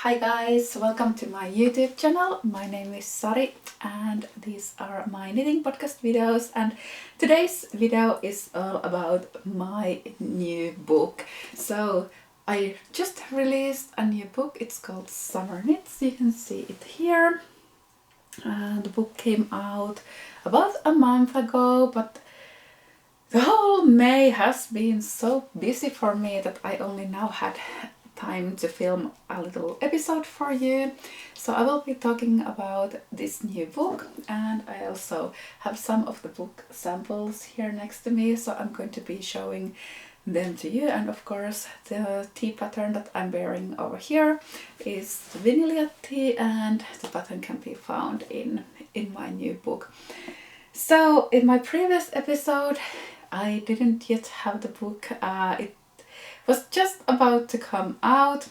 Hi guys, welcome to my YouTube channel. My name is Sari and these are my knitting podcast videos, and today's video is all about my new book. So I just released a new book. It's called Summer Knits. You can see it here. The book came out about a month ago, but the whole May has been so busy for me that I only now had time to film a little episode for you. So I will be talking about this new book, and I also have some of the book samples here next to me, so I'm going to be showing them to you. And of course the tea pattern that I'm wearing over here is the Venilia tea, and the pattern can be found in my new book. So in my previous episode I didn't yet have the book. It was just about to come out,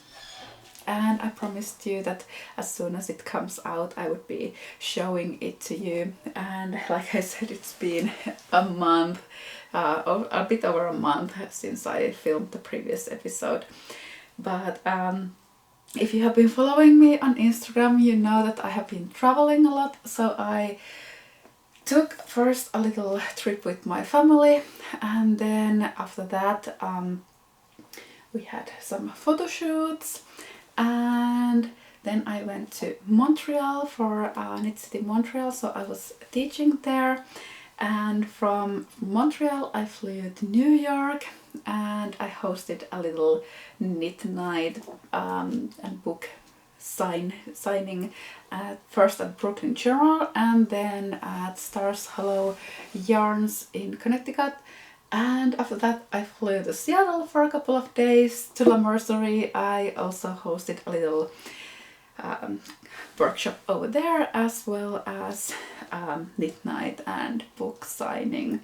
and I promised you that as soon as it comes out I would be showing it to you. And like I said, it's been a month, a bit over a month since I filmed the previous episode. But if you have been following me on Instagram, you know that I have been traveling a lot. So I took first a little trip with my family, and then after that we had some photo shoots, and then I went to Montreal for Knit City Montreal, so I was teaching there. And from Montreal I flew to New York and I hosted a little knit night and book signing first at Brooklyn Journal and then at Stars Hollow Yarns in Connecticut. And after that I flew to Seattle for a couple of days to La Mercerie. I also hosted a little workshop over there, as well as knit night and book signing.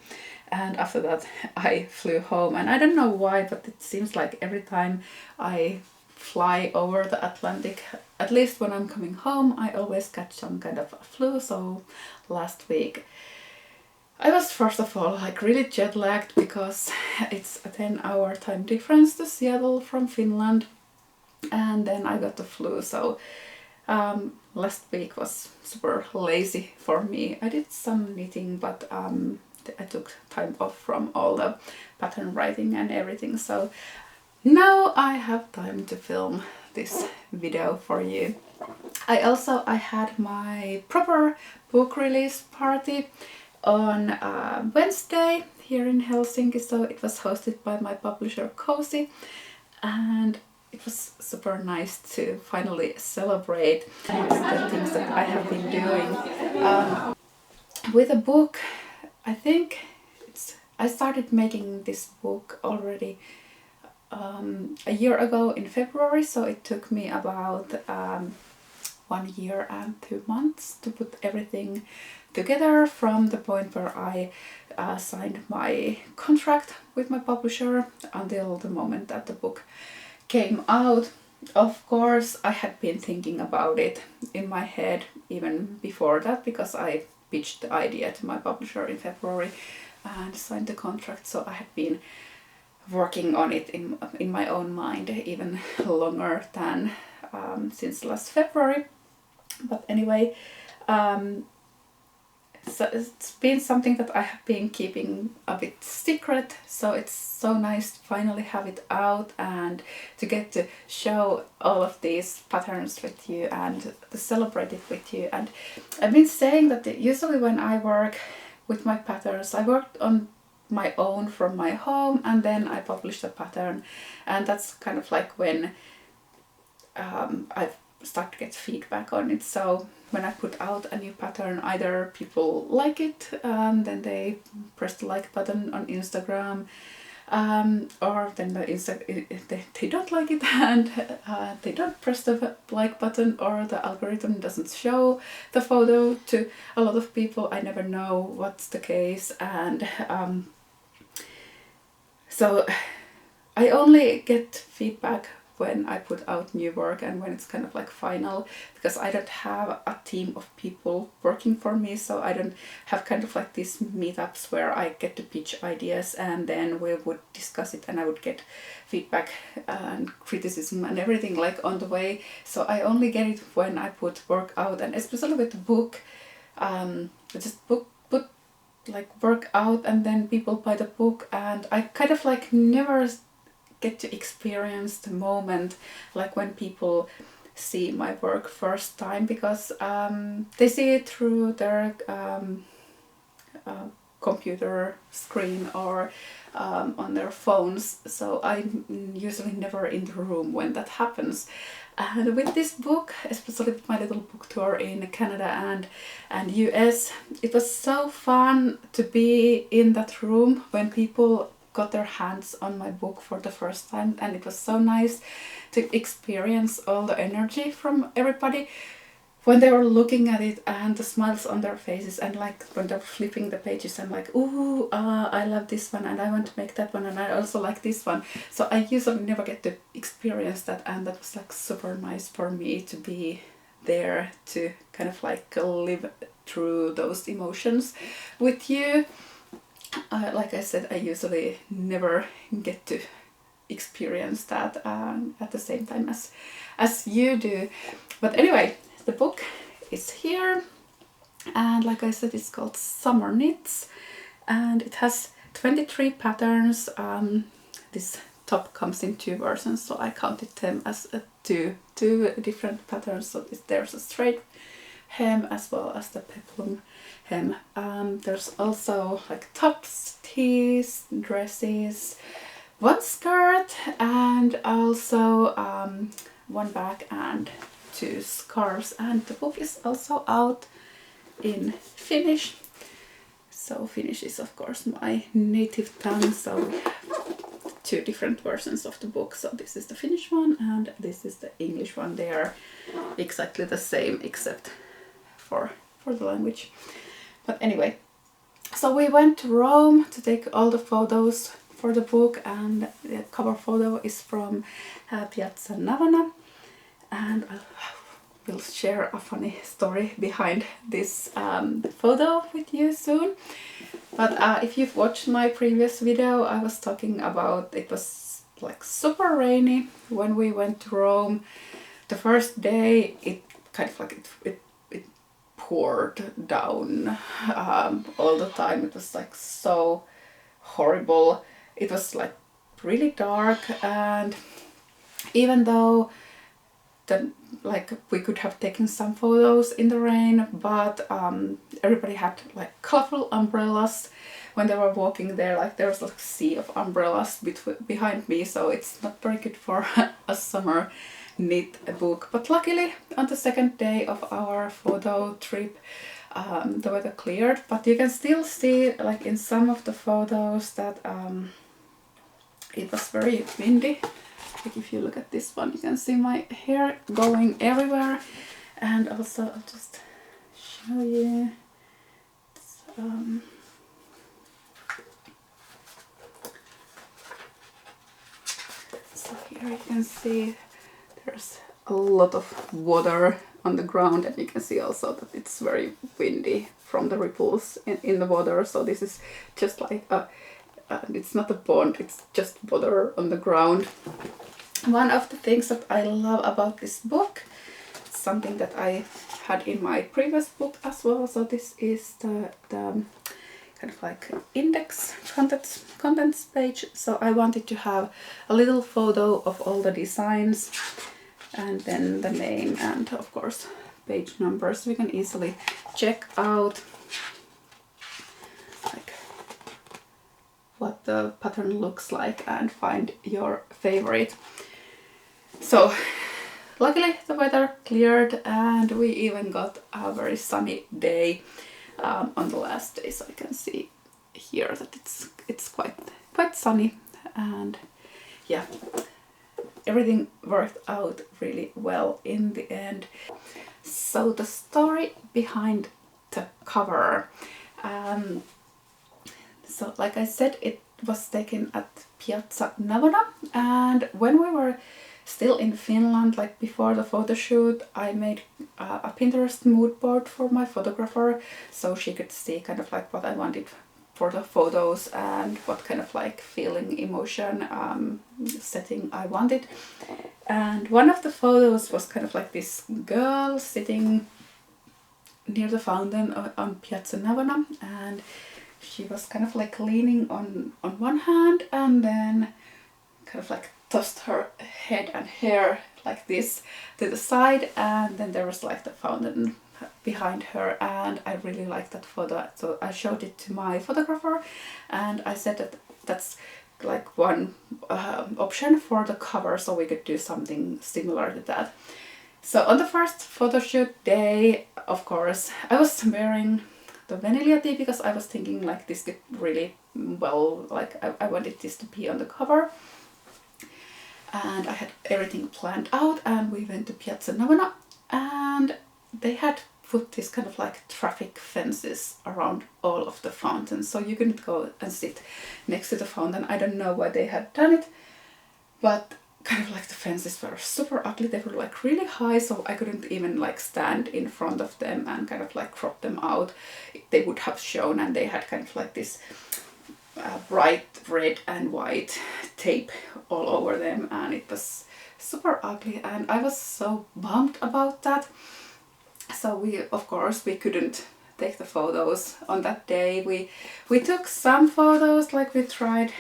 And after that I flew home, and I don't know why, but it seems like every time I fly over the Atlantic, at least when I'm coming home, I always catch some kind of a flu. So last week I was first of all like really jet lagged because it's a 10-hour time difference to Seattle from Finland, and then I got the flu. So last week was super lazy for me. I did some knitting, but I took time off from all the pattern writing and everything. So now I have time to film this video for you. I had my proper book release party on Wednesday here in Helsinki, so it was hosted by my publisher Cozy, and it was super nice to finally celebrate the things that I have been doing with a book. I think I started making this book already a year ago in February, so it took me about 1 year and 2 months to put everything together, from the point where I signed my contract with my publisher until the moment that the book came out. Of course I had been thinking about it in my head even before that, because I pitched the idea to my publisher in February and signed the contract, so I had been working on it in my own mind even longer than since last February. But anyway, so it's been something that I have been keeping a bit secret, so it's so nice to finally have it out and to get to show all of these patterns with you and to celebrate it with you. And I've been saying that usually when I work with my patterns, I worked on my own from my home and then I publish the pattern, and that's kind of like when I start to get feedback on it. So when I put out a new pattern, either people like it, then they press the like button on Instagram, or then they don't like it and they don't press the like button, or the algorithm doesn't show the photo to a lot of people. I never know what's the case, and so I only get feedback when I put out new work and when it's kind of like final, because I don't have a team of people working for me, so I don't have kind of like these meetups where I get to pitch ideas and then we would discuss it and I would get feedback and criticism and everything like on the way. So I only get it when I put work out, and especially with the book, just put like work out and then people buy the book, and I kind of like never get to experience the moment like when people see my work first time, because they see it through their computer screen or on their phones, so I'm usually never in the room when that happens. And with this book, especially with my little book tour in Canada and US, it was so fun to be in that room when people got their hands on my book for the first time, and it was so nice to experience all the energy from everybody when they were looking at it and the smiles on their faces, and like when they're flipping the pages and like, ooh, I love this one and I want to make that one and I also like this one. So I usually never get to experience that, and that was like super nice for me to be there to kind of like live through those emotions with you. Like I said, I usually never get to experience that at the same time as you do. But anyway, the book is here, and like I said, it's called Summer Knits, and it has 23 patterns. This top comes in 2 versions, so I counted them as two different patterns. So there's a straight hem as well as the peplum hem. There's also like tops, tees, dresses, one skirt, and also one bag and 2 scarves. And the book is also out in Finnish. So Finnish is of course my native tongue, so we have 2 different versions of the book. So this is the Finnish one and this is the English one. They are exactly the same except for the language. But anyway, so we went to Rome to take all the photos for the book, and the cover photo is from Piazza Navona, and I will share a funny story behind this photo with you soon. But if you've watched my previous video, I was talking about it was like super rainy when we went to Rome. The first day it kind of like it poured down all the time. It was like so horrible. It was like really dark, and even though we could have taken some photos in the rain, but everybody had like colorful umbrellas when they were walking there. Like there was like a sea of umbrellas behind me, so it's not very good for a summer knit book. But luckily on the second day of our photo trip the weather cleared, but you can still see like in some of the photos that it was very windy. Like if you look at this one, you can see my hair going everywhere. And also I'll just show you. So here you can see there's a lot of water on the ground, and you can see also that it's very windy from the ripples in the water. So this is just like it's not a pond, it's just water on the ground. One of the things that I love about this book, something that I had in my previous book as well. So this is the kind of like index contents page. So I wanted to have a little photo of all the designs and then the name and of course page numbers, so you can easily check out like what the pattern looks like and find your favorite. So luckily the weather cleared and we even got a very sunny day on the last day, so you can see here that it's quite sunny, and yeah, everything worked out really well in the end. So the story behind the cover. So like I said, it was taken at Piazza Navona, and when we were still in Finland, like before the photo shoot, I made a Pinterest mood board for my photographer, so she could see kind of like what I wanted for the photos and what kind of like feeling, emotion, setting I wanted. And one of the photos was kind of like this girl sitting near the fountain on Piazza Navona, and she was kind of like leaning on one hand and then kind of like tossed her head and hair like this to the side, and then there was like the fountain behind her, and I really liked that photo, so I showed it to my photographer and I said that that's like one option for the cover, so we could do something similar to that. So on the first photo shoot day, of course, I was wearing the Venilia tee because I was thinking like this could really well, like I wanted this to be on the cover. And I had everything planned out, and we went to Piazza Navona, and they had put this kind of like traffic fences around all of the fountains, so you couldn't go and sit next to the fountain. I don't know why they had done it, but kind of like the fences were super ugly. They were like really high, so I couldn't even like stand in front of them and kind of like crop them out. They would have shown, and they had kind of like this bright red and white tape all over them, and it was super ugly, and I was so bummed about that. So of course we couldn't take the photos on that day. We took some photos, like we tried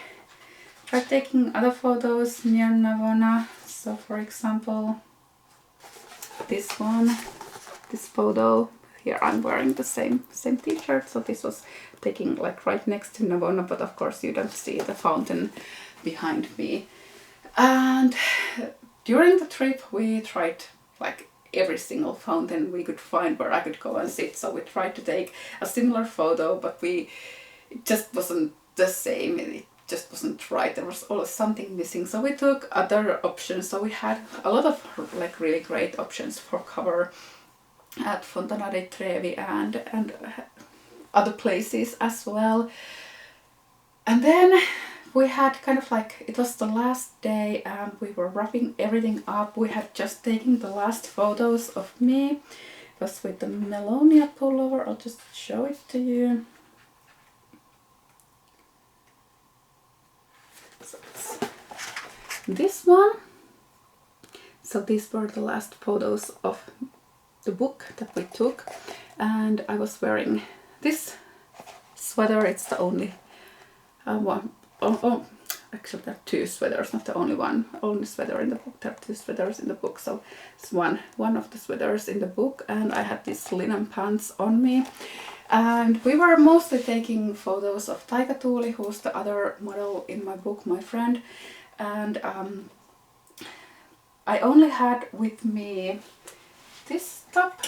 taking other photos near Navona. So for example, this photo here, I'm wearing the same t-shirt, so this was taking like right next to Navona, but of course you don't see the fountain behind me. And during the trip we tried like every single fountain we could find where I could go and sit, so we tried to take a similar photo, but it just wasn't the same. It just wasn't right. There was always something missing, so we took other options. So we had a lot of like really great options for cover at Fontana dei Trevi and other places as well. And then we had kind of like, it was the last day and we were wrapping everything up. We had just taken the last photos of me. It was with the Melonia pullover. I'll just show it to you. So this one. So these were the last photos of the book that we took, and I was wearing this sweater. It's the only one. Actually there are two sweaters, not the only sweater in the book. There are two sweaters in the book, so it's one of the sweaters in the book, and I had these linen pants on me. And we were mostly taking photos of Taika Tuuli, who's the other model in my book, my friend, and I only had with me this top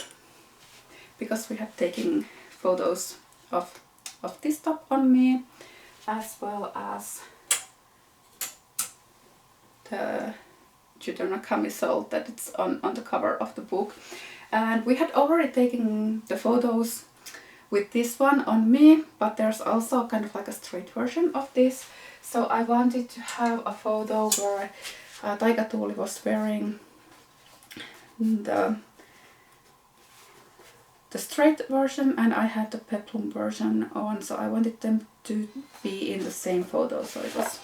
because we had taken photos of this top on me, as well as the Juterna camisole that it's on the cover of the book. And we had already taken the photos with this one on me, but there's also kind of like a straight version of this. So I wanted to have a photo where Taika Tuuli was wearing the straight version and I had the peplum version on, so I wanted them to be in the same photo. So it was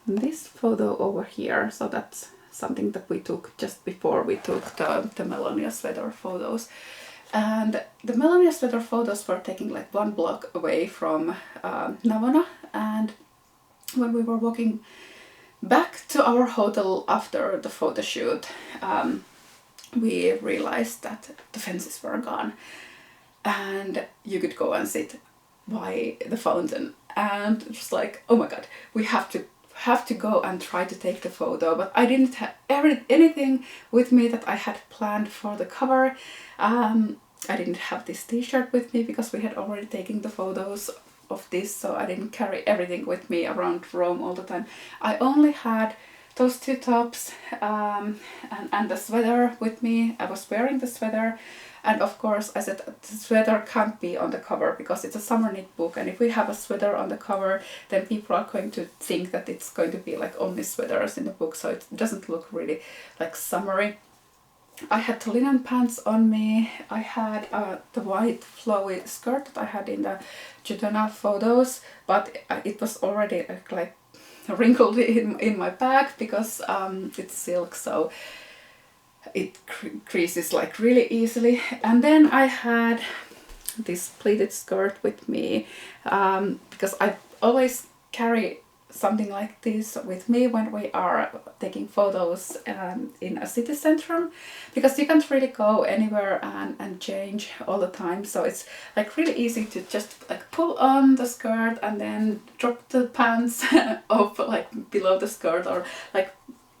this photo over here, so that's something that we took just before we took the Melonia sweater photos. And the Melonia sweater photos were taken like 1 block away from Navona, and when we were walking back to our hotel after the photo shoot, we realized that the fences were gone and you could go and sit by the fountain, and it was like, oh my god, we have to go and try to take the photo. But I didn't have anything with me that I had planned for the cover. I didn't have this t-shirt with me because we had already taken the photos of this, so I didn't carry everything with me around Rome all the time. I only had those 2 tops and the sweater with me. I was wearing the sweater, And of course I said the sweater can't be on the cover because it's a summer knit book, and if we have a sweater on the cover then people are going to think that it's going to be like only sweaters in the book, so it doesn't look really like summery. I had the linen pants on me. I had the white flowy skirt that I had in the Judona photos, but it was already like wrinkled in my bag because it's silk, so it creases like really easily. And then I had this pleated skirt with me because I always carry something like this with me when we are taking photos in a city center, because you can't really go anywhere and change all the time, so it's like really easy to just like pull on the skirt and then drop the pants off like below the skirt, or like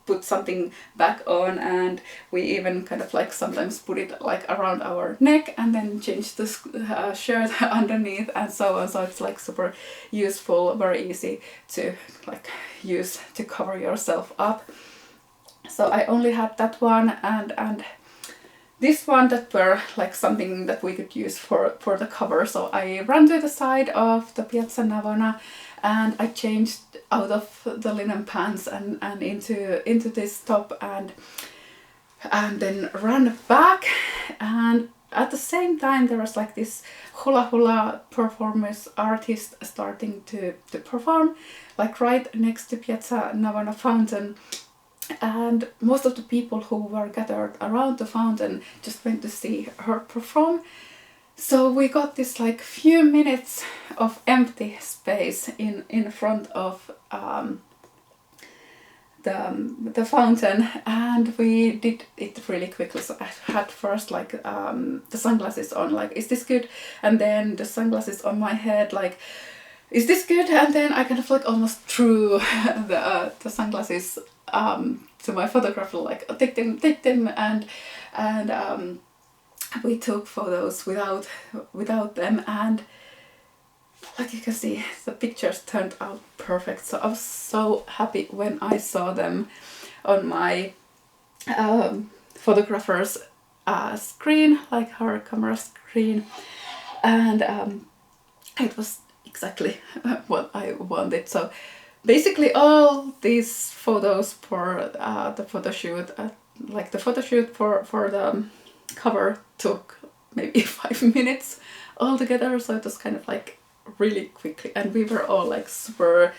put something back on, and we even kind of like sometimes put it like around our neck and then change the shirt underneath and so on. So it's like super useful, very easy to like use to cover yourself up. So I only had that one and this one that were like something that we could use for the cover. So I ran to the side of the Piazza Navona and I changed out of the linen pants and into this top and then ran back, and at the same time there was like this hula hula performance artist starting to perform like right next to Piazza Navona fountain, and most of the people who were gathered around the fountain just went to see her perform. So we got this like few minutes of empty space in front of the fountain, and we did it really quickly. So I had first like the sunglasses on, like, is this good? And then the sunglasses on my head, like, is this good? And then I kind of like almost threw the sunglasses to my photographer, like, take them, and we took photos without them, and like you can see the pictures turned out perfect. So I was so happy when I saw them on my photographer's screen, like her camera screen, and it was exactly what I wanted. So basically all these photos for the photo shoot, like the photo shoot for the cover took maybe 5 minutes altogether, so it was kind of like really quickly, and we were all like super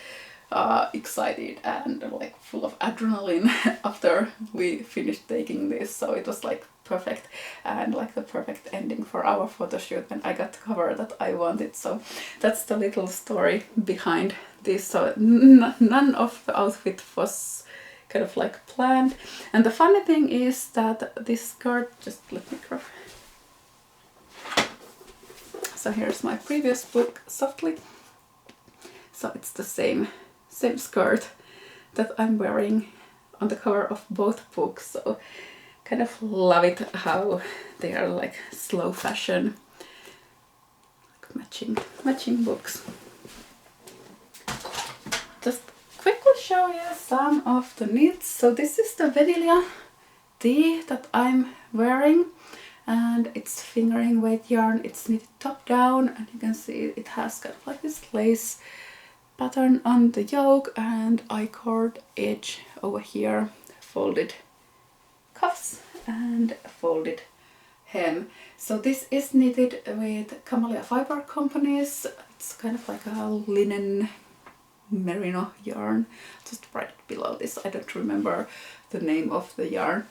excited and like full of adrenaline after we finished taking this. So it was like perfect, and like the perfect ending for our photo shoot, and I got the cover that I wanted. So that's the little story behind this. So none of the outfit was kind of like planned. And the funny thing is that this skirt, just let me grab. So here's my previous book, Softly. So it's the same skirt that I'm wearing on the cover of both books. So kind of love it how they are like slow fashion, like matching books. Just quickly show you some of the knits. So this is the Venilia tee that I'm wearing, and it's fingering weight yarn. It's knitted top down, and you can see it has kind of like this lace pattern on the yoke and I-cord edge over here, folded cuffs and folded hem. So this is knitted with Camellia Fiber Companies. It's kind of like a linen merino yarn. Just write it below this. I don't remember the name of the yarn,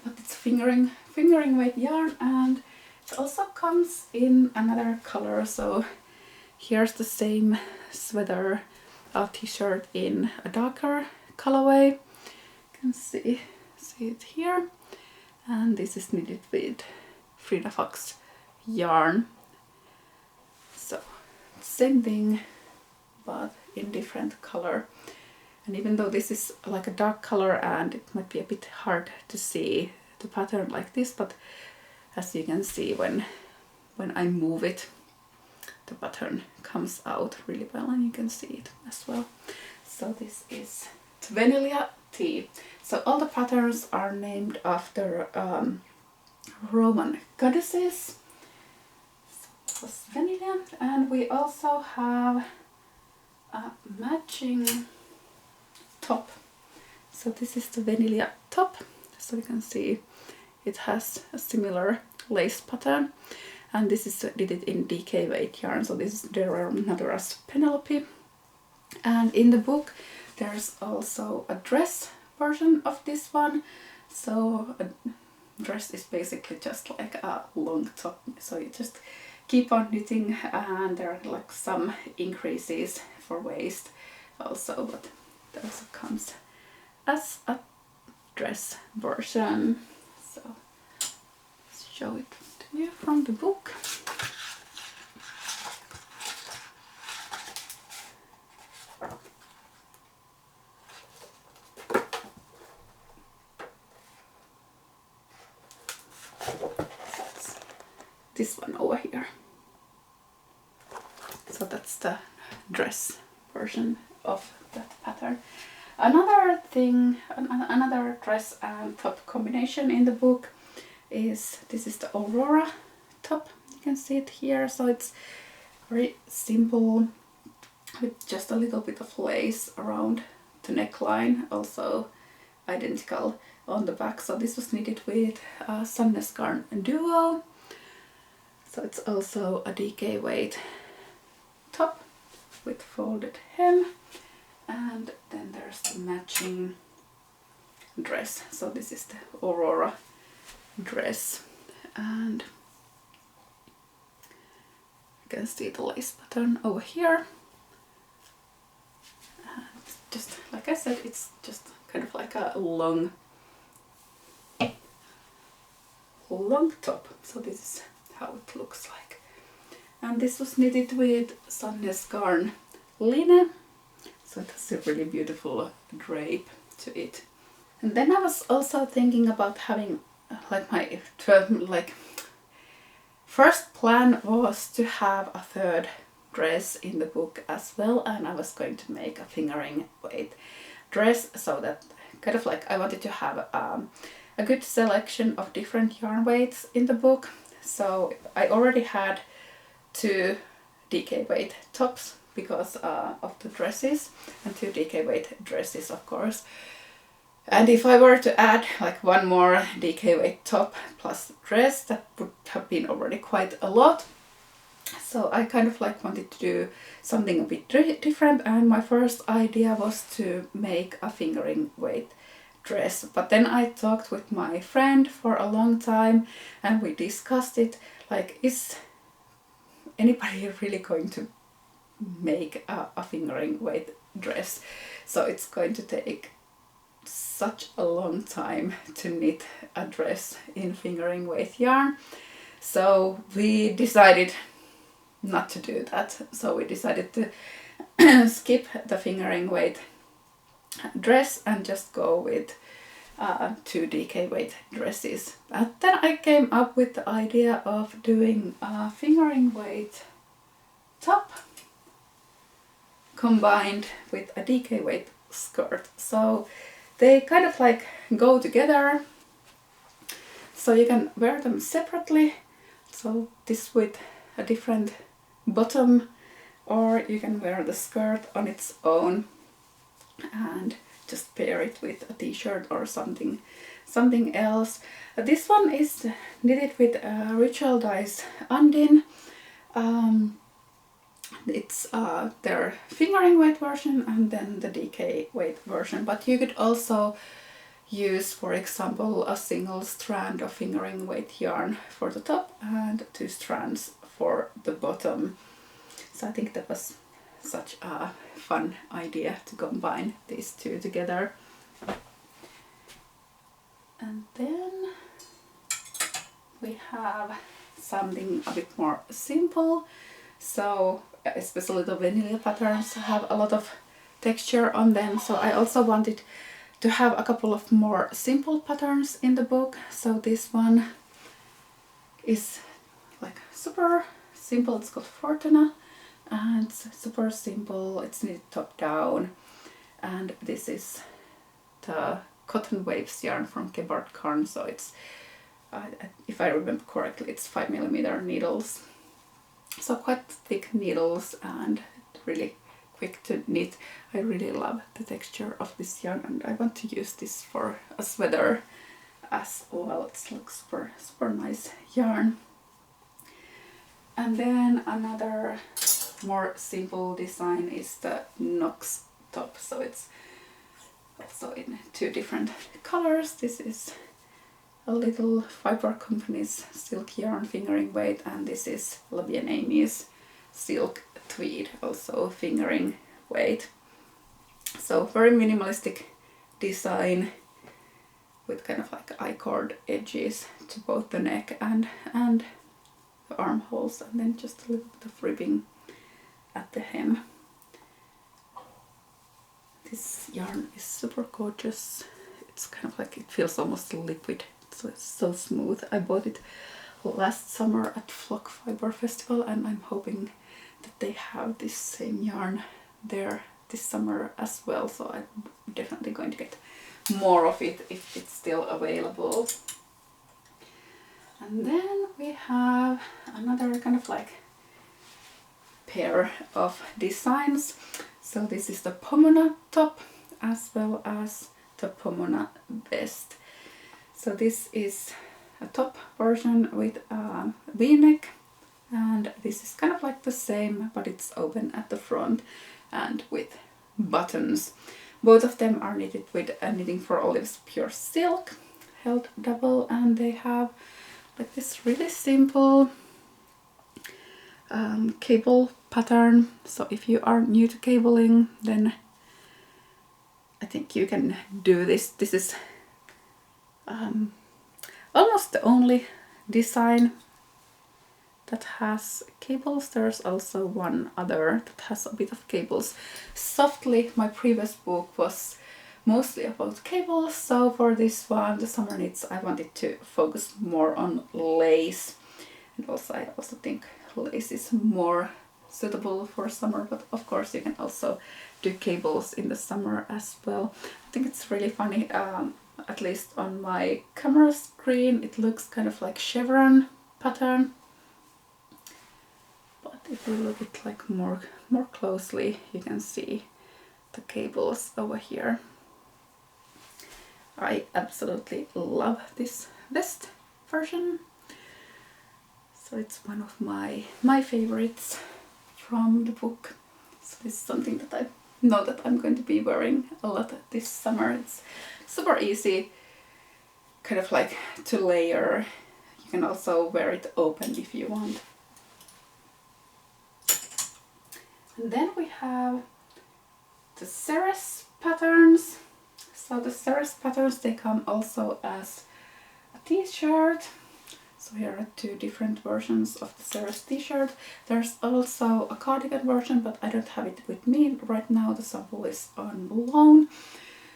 but it's fingering weight yarn, and it also comes in another color. So here's the same sweater t-shirt in a darker colorway. You can see it here, and this is knitted with Frida Fuchs yarn. So same thing but in different color. And even though this is like a dark color and it might be a bit hard to see the pattern like this, but as you can see when I move it, the pattern comes out really well, and you can see it as well. So this is Venilia tee. So all the patterns are named after Roman goddesses. So that was Venilia, and we also have a matching top. So this is the Venilia top. So you can see it has a similar lace pattern, and this is did it in DK weight yarn. So this is the Rerum Natura's Pénélope. And in the book there's also a dress version of this one. So a dress is basically just like a long top, so you just keep on knitting, and there are like some increases for waist also, but it also comes as a dress version. So let's show it to you from the book. This one over here. So that's the dress version of that pattern. Another thing, another dress and top combination in the book is, this is the Aurora top. You can see it here. So it's very simple with just a little bit of lace around the neckline, also identical on the back. So this was knitted with Sandnes Garn Duo. So it's also a DK weight top with folded hem, and then there's the matching dress. So this is the Aurora dress, and you can see the lace pattern over here. And just like I said, it's just kind of like a long top. So this is how it looks like. And this was knitted with Sandnes Garn Line, so it has a really beautiful drape to it. And then I was also thinking about having like my first plan was to have a third dress in the book as well, and I was going to make a fingering weight dress, so that kind of like I wanted to have a good selection of different yarn weights in the book. So I already had 2 DK weight tops because of the dresses, and 2 DK weight dresses of course. And if I were to add like one more DK weight top plus dress, that would have been already quite a lot. So I kind of like wanted to do something a bit different, and my first idea was to make a fingering weight dress. But then I talked with my friend for a long time, and we discussed it, like, is anybody really going to make a fingering weight dress? So it's going to take such a long time to knit a dress in fingering weight yarn. So we decided not to do that. So we decided to skip the fingering weight dress and just go with 2 DK weight dresses. And then I came up with the idea of doing a fingering weight top combined with a DK weight skirt. So they kind of like go together, so you can wear them separately. So this with a different bottom, or you can wear the skirt on its own and just pair it with a t-shirt or something else. This one is knitted with Ritual Dyes Undine. It's their fingering weight version and then the DK weight version, but you could also use, for example, a single strand of fingering weight yarn for the top and 2 strands for the bottom. So I think that was such a fun idea to combine these 2 together. And then we have something a bit more simple. So especially the Venilia patterns have a lot of texture on them, so I also wanted to have a couple of more simple patterns in the book. So this one is like super simple, it's called Fortuna, and it's super simple, it's knitted top down, and this is the Cotton Waves yarn from Gepard, so it's if I remember correctly, it's 5mm needles. So quite thick needles and really quick to knit. I really love the texture of this yarn, and I want to use this for a sweater as well. It looks super nice yarn. And then another more simple design is the Knox top. So it's also in 2 different colors. This is a little Fiber Company's silk yarn fingering weight, and this is Bien Aimée's Silk Tweed, also fingering weight. So very minimalistic design with kind of like I-cord edges to both the neck and the armholes, and then just a little bit of ribbing at the hem. This yarn is super gorgeous. It's kind of like, it feels almost liquid, so it's so smooth. I bought it last summer at Flock Fiber Festival, and I'm hoping that they have this same yarn there this summer as well, so I'm definitely going to get more of it if it's still available. And then we have another kind of like pair of designs. So this is the Pomona top as well as the Pomona vest. So this is a top version with a V-neck, and this is kind of like the same, but it's open at the front and with buttons. Both of them are knitted with Knitting for Olives pure silk, held double, and they have like this really simple cable pattern. So if you are new to cabling, then I think you can do this. This is almost the only design that has cables. There's also one other that has a bit of cables. Softly, my previous book was mostly about cables, so for this one, the summer knits, I wanted to focus more on lace, and also I also think lace is more suitable for summer, but of course you can also do cables in the summer as well. I think it's really funny, at least on my camera screen it looks kind of like chevron pattern, but if you look at like more closely, you can see the cables over here. I absolutely love this vest version. So it's one of my favorites from the book. So this is something that I know that I'm going to be wearing a lot this summer. It's super easy, kind of like to layer. You can also wear it open if you want. And then we have the Ceres patterns. So the Ceres patterns, they come also as a t-shirt. So here are 2 different versions of the Ceres t-shirt. There's also a cardigan version, but I don't have it with me right now. The sample is on loan,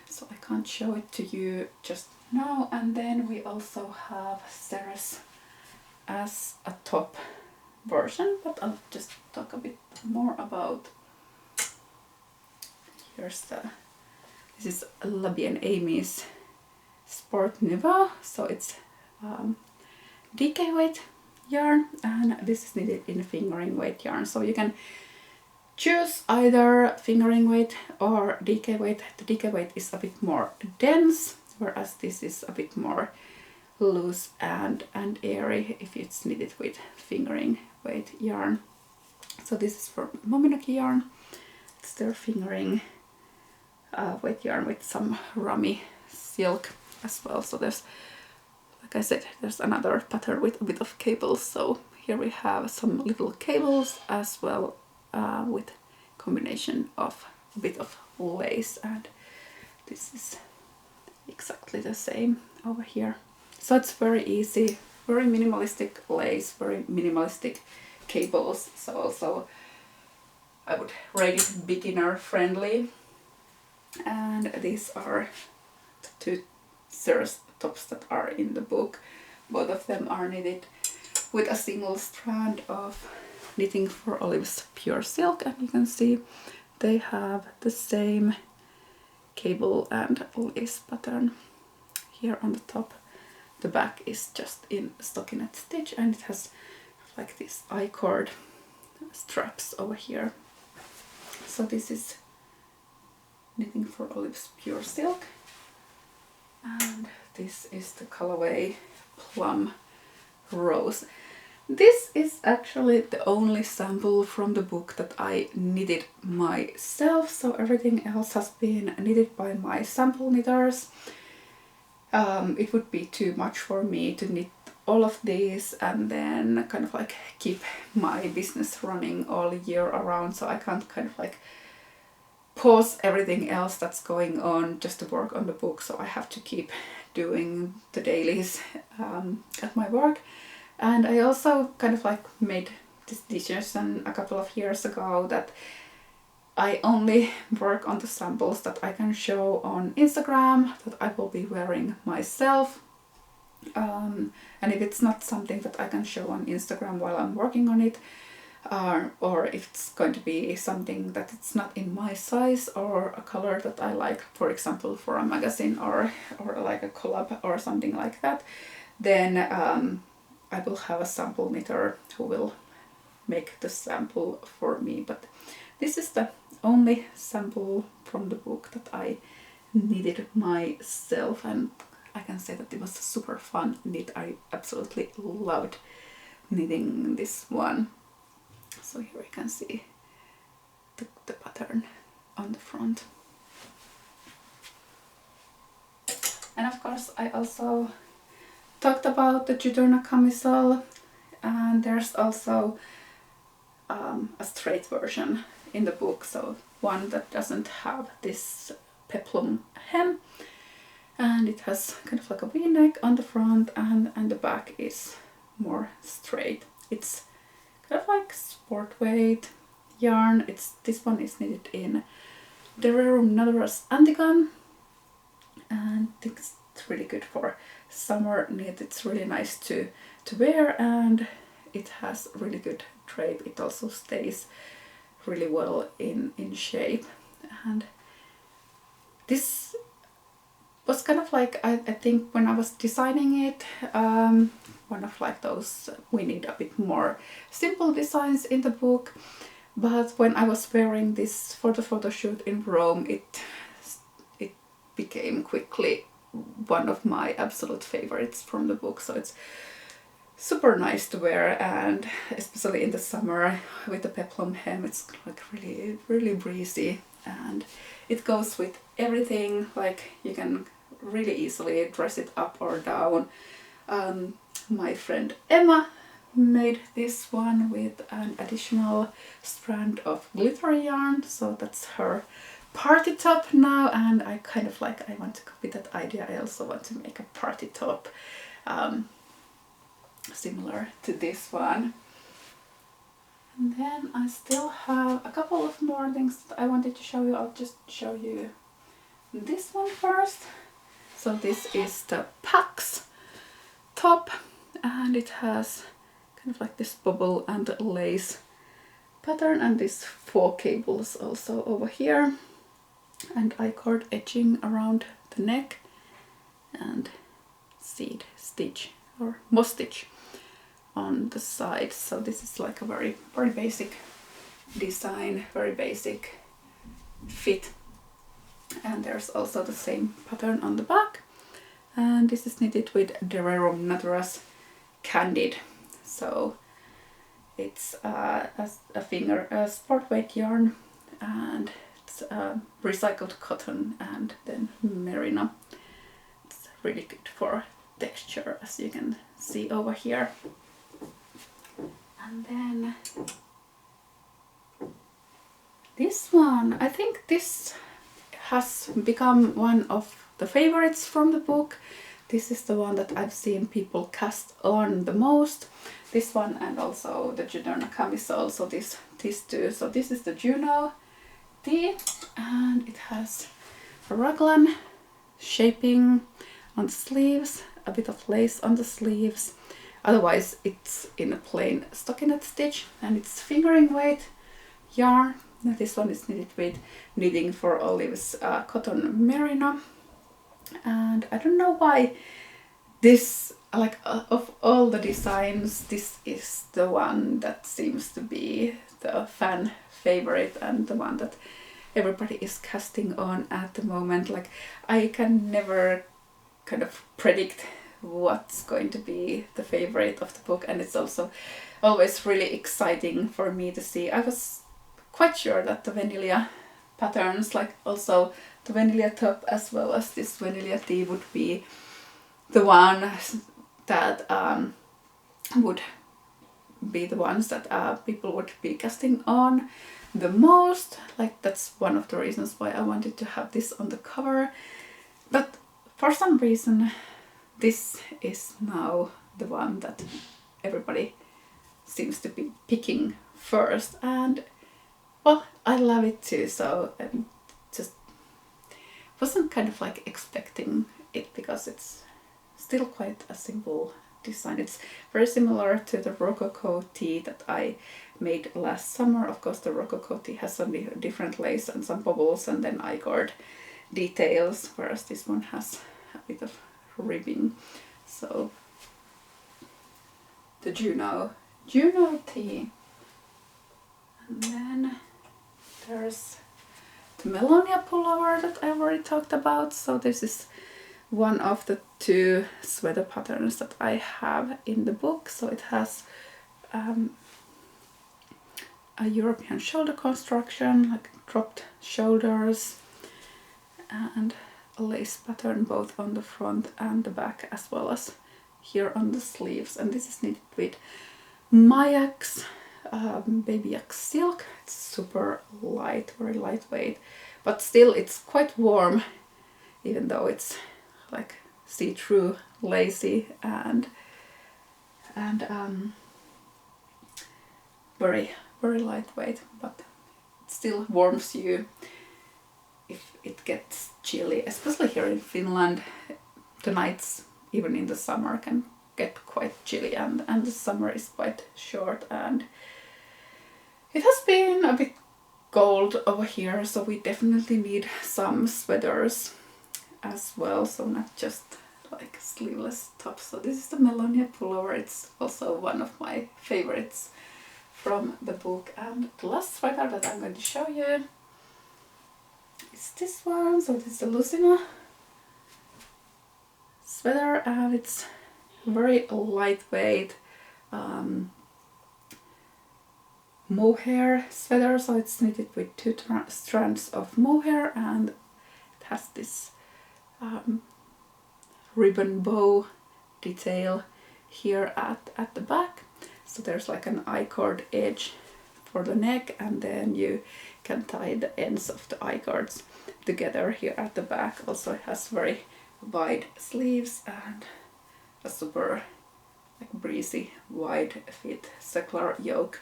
so I can't show it to you just now. And then we also have Ceres as a top version, but I'll just talk a bit more about. Here's this is Bien Aimée's Sport Nouveau, so it's DK weight yarn, and this is knitted in fingering weight yarn. So you can choose either fingering weight or DK weight. The DK weight is a bit more dense, whereas this is a bit more loose and airy if it's knitted with fingering weight yarn. So this is from Mominaki yarn. It's their fingering weight yarn with some rummy silk as well. So there's, like I said, there's another pattern with a bit of cables. So here we have some little cables as well, with combination of a bit of lace, and this is exactly the same over here. So it's very easy, very minimalistic lace, very minimalistic cables. So also I would rate it beginner friendly. And these are the 2 Ceres tops that are in the book. Both of them are knitted with a single strand of Knitting for Olives pure silk, and you can see they have the same cable and lace pattern here on the top. the back is just in stockinette stitch, and it has like this I-cord straps over here. So this is Knitting for Olives Pure Silk, and this is the colorway Plum Rose. This is actually the only sample from the book that I knitted myself, so everything else has been knitted by my sample knitters. It would be too much for me to knit all of these and then kind of like keep my business running all year around, so I can't kind of like pause everything else that's going on just to work on the book, so I have to keep doing the dailies at my work. And I also kind of like made this decision a couple of years ago that I only work on the samples that I can show on Instagram, that I will be wearing myself. And if it's not something that I can show on Instagram while I'm working on it, or if it's going to be something that it's not in my size or a color that I like, for example for a magazine or like a collab or something like that, then I will have a sample knitter who will make the sample for me. But this is the only sample from the book that I knitted myself, and I can say that it was a super fun knit. I absolutely loved knitting this one. So here you can see the pattern on the front. And of course I also talked about the Juturna camisole, and there's also a straight version in the book, so one that doesn't have this peplum hem, and it has kind of like a v-neck on the front, and the back is more straight. It's kind of like sport weight yarn. This one is knitted in the Rerum Natura's Antigon, and I think it's really good for summer knit. It's really nice to wear, and it has really good drape. It also stays really well in shape, and this was kind of like, I think when I was designing it, one of like those, we need a bit more simple designs in the book, but when I was wearing this for the photo shoot in Rome, it became quickly one of my absolute favorites from the book. So it's super nice to wear, and especially in the summer with the peplum hem, it's like really breezy, and it goes with everything. Like you can really easily dress it up or down. My friend Emma made this one with an additional strand of glitter yarn, so that's her party top now, and I kind of like, I want to copy that idea. I also want to make a party top similar to this one. And then I still have a couple of more things that I wanted to show you. I'll just show you this one first. So this is the Pax top, and it has kind of like this bubble and lace pattern, and these 4 cables also over here, and I-cord edging around the neck, and seed stitch or moss stitch on the side. So this is like a very basic design, very basic fit, and there's also the same pattern on the back, and this is knitted with the Rerum Natura's Candid. So it's a sport weight yarn, and it's recycled cotton and then merino. It's really good for texture, as you can see over here. And then this one, I think this has become one of the favorites from the book. This is the one that I've seen people cast on the most. This one, and also the Juturna camisole, so these two. So this is the Juno tee, and it has a raglan shaping on the sleeves, a bit of lace on the sleeves. Otherwise it's in a plain stockinette stitch, and it's fingering weight yarn. Now this one is knitted with Knitting for Olives cotton merino, and I don't know why this, like of all the designs, this is the one that seems to be the fan favorite and the one that everybody is casting on at the moment. Like, I can never kind of predict what's going to be the favorite of the book, and it's also always really exciting for me to see. I was quite sure that the Venilia patterns, like also the Venilia top as well as this Venilia tee, would be the one that would be the ones that people would be casting on the most. Like, that's one of the reasons why I wanted to have this on the cover. But for some reason, this is now the one that everybody seems to be picking first, and well, I love it too. So just wasn't kind of like expecting it, because it's still quite a simple design. It's very similar to the Rococo tee that I made last summer. Of course, the Rococo tee has some different lace and some bubbles and then I-cord details, whereas this one has a bit of ribbing. So the Juno tee, and then there's the Melonia pullover that I already talked about. So this is one of the two sweater patterns that I have in the book. So it has a European shoulder construction, like dropped shoulders, and a lace pattern both on the front and the back, as well as here on the sleeves. And this is knitted with Mayax Baby Yak silk. It's super light, very lightweight, but still it's quite warm, even though it's like see-through, lacy, and very, very lightweight, but it still warms you if it gets chilly, especially here in Finland. The nights, even in the summer, can get quite chilly, and the summer is quite short, and it has been a bit cold over here, so we definitely need some sweaters as well, so not just like sleeveless tops. So this is the Melonia pullover. It's also one of my favorites from the book. And the last sweater that I'm going to show you is this one. So this is the Lucina sweater, and it's very lightweight mohair sweater. So it's knitted with two strands of mohair, and it has this ribbon bow detail here at the back. So there's like an I-cord edge for the neck, and then you can tie the ends of the I-cords together here at the back. Also, it has very wide sleeves and a super like breezy wide fit circular yoke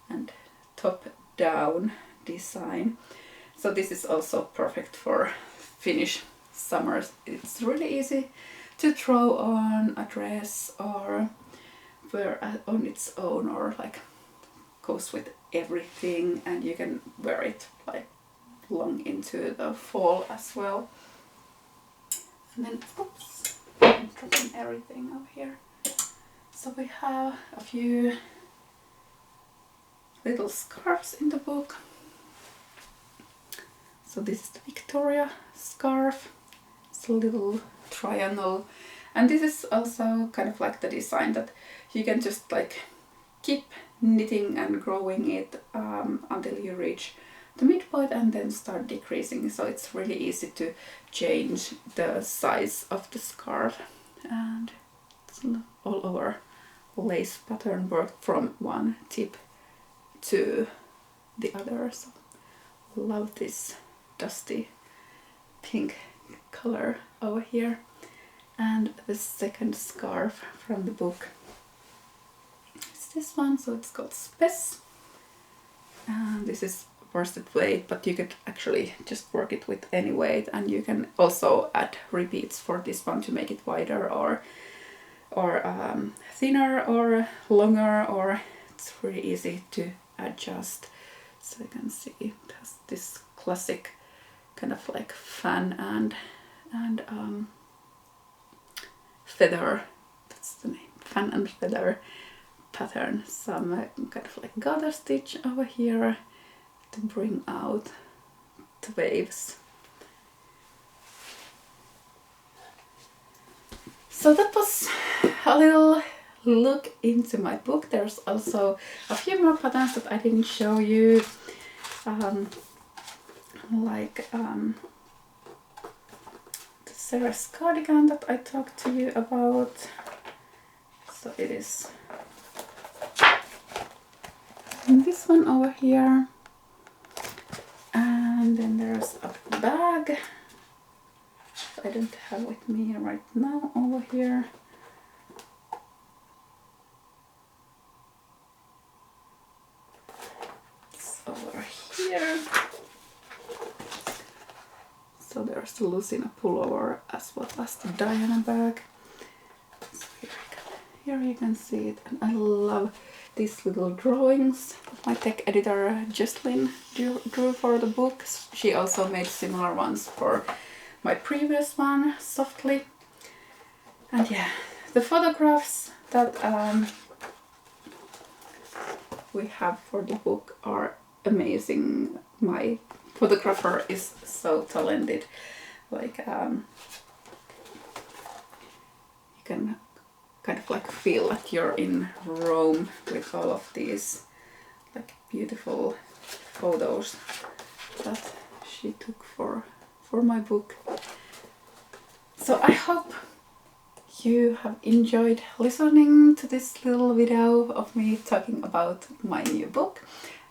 and top down design. So this is also perfect for Finnish summers. It's really easy to throw on a dress or wear on its own, or like goes with everything, and you can wear it like long into the fall as well. And then, oops, I'm dropping everything over here. So we have a few little scarves in the book. So this is the Victoria scarf. It's a little triangle, and this is also kind of like the design that you can just like keep knitting and growing it until you reach the midpoint and then start decreasing. So it's really easy to change the size of the scarf, and it's all over lace pattern work from one tip to the other. So love this dusty pink color over here. And the second scarf from the book is this one. So it's called Spes, and this is worsted weight, but you could actually just work it with any weight, and you can also add repeats for this one to make it wider or thinner or longer, or it's really easy to adjust. So you can see it has this classic kind of like fan and feather, that's the name, fan and feather pattern, some kind of like garter stitch over here to bring out the waves. So that was a little look into my book. There's also a few more patterns that I didn't show you, like the Sarah's cardigan that I talked to you about. So it is this one over here, and then there's a bag I don't have with me right now over here. It's over here. So there's the Lucina pullover as well as the Diana bag. So here you can see it, and I love these little drawings that my tech editor Jocelyn drew for the book. She also made similar ones for my previous one, Softly. And yeah, the photographs that we have for the book are amazing. My photographer is so talented. Like you can kind of like feel like you're in Rome with all of these like beautiful photos that she took for my book. So I hope you have enjoyed listening to this little video of me talking about my new book.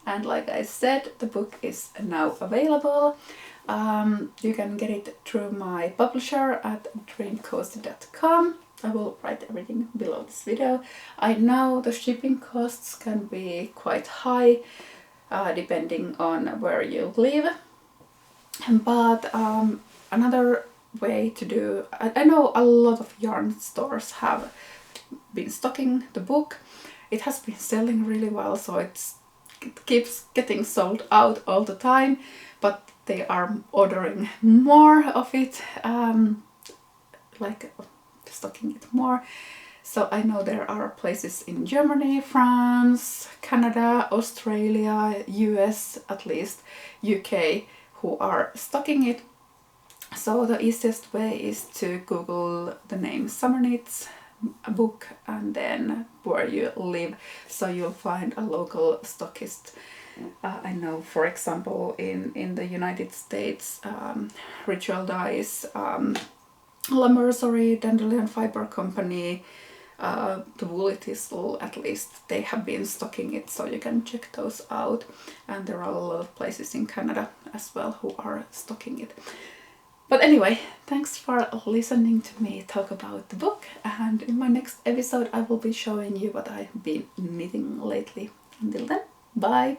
And like I said, the book is now available. You can get it through my publisher at dreamcoast.com. I will write everything below this video. I know the shipping costs can be quite high depending on where you live. But another way to do, I know a lot of yarn stores have been stocking the book. It has been selling really well, so it keeps getting sold out all the time, but they are ordering more of it, like stocking it more. So I know there are places in Germany, France, Canada, Australia, US, at least UK, who are stocking it. So the easiest way is to Google the name Summer Knits book and then where you live, so you'll find a local stockist. I know, for example, in the United States, Ritual Dyes, La Mercerie, Dandelion Fiber Company, the Woolly Thistle, at least they have been stocking it, so you can check those out. And there are a lot of places in Canada as well who are stocking it. But anyway, thanks for listening to me talk about the book, and in my next episode I will be showing you what I've been knitting lately. Until then, bye!